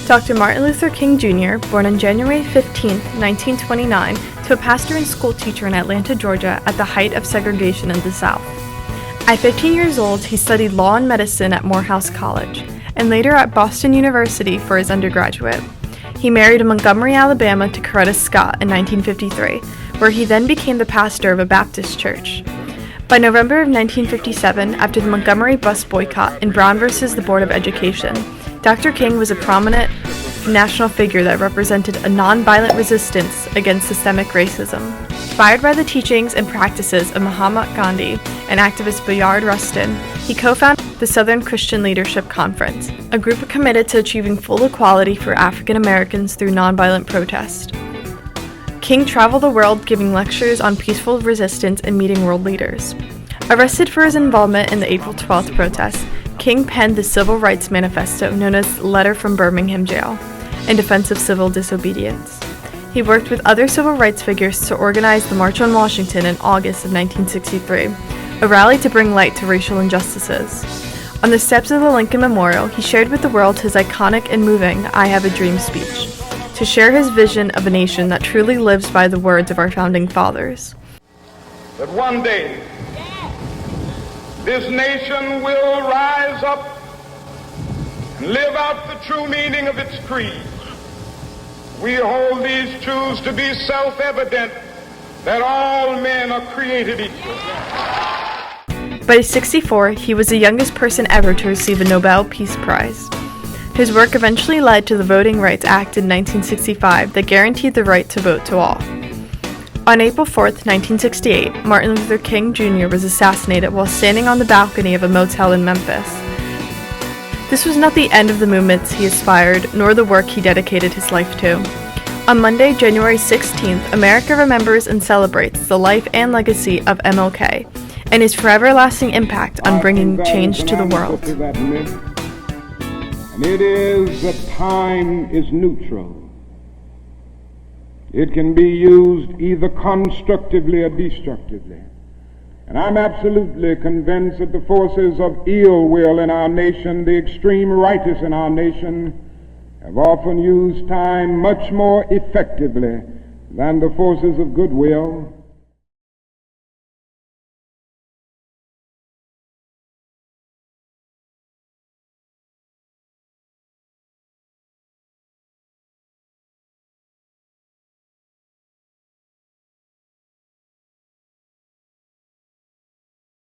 Dr. Martin Luther King Jr., born on January 15, 1929, to a pastor and school teacher in Atlanta, Georgia, at the height of segregation in the South. At 15 years old, he studied law and medicine at Morehouse College, and later at Boston University for his undergraduate. He married in Montgomery, Alabama to Coretta Scott in 1953, where he then became the pastor of a Baptist church. By November of 1957, after the Montgomery bus boycott in Brown versus the Board of Education, Dr. King was a prominent national figure that represented a nonviolent resistance against systemic racism. Inspired by the teachings and practices of Mahatma Gandhi and activist Bayard Rustin, he co-founded the Southern Christian Leadership Conference, a group committed to achieving full equality for African Americans through nonviolent protest. King traveled the world giving lectures on peaceful resistance and meeting world leaders. Arrested for his involvement in the April 12th protests, King penned the Civil Rights Manifesto known as Letter from Birmingham Jail in defense of civil disobedience. He worked with other civil rights figures to organize the March on Washington in August of 1963, a rally to bring light to racial injustices. On the steps of the Lincoln Memorial, he shared with the world his iconic and moving I Have a Dream speech, to share his vision of a nation that truly lives by the words of our founding fathers. That one day, this nation will rise up and live out the true meaning of its creed. We hold these truths to be self-evident, that all men are created equal. By 64, he was the youngest person ever to receive a Nobel Peace Prize. His work eventually led to the Voting Rights Act in 1965 that guaranteed the right to vote to all. On April 4, 1968, Martin Luther King Jr. was assassinated while standing on the balcony of a motel in Memphis. This was not the end of the movements he aspired, nor the work he dedicated his life to. On Monday, January 16th, America remembers and celebrates the life and legacy of MLK and his forever-lasting impact on bringing change to the world. And it is that time is neutral. It can be used either constructively or destructively. And I'm absolutely convinced that the forces of ill will in our nation, the extreme righteous in our nation, have often used time much more effectively than the forces of goodwill.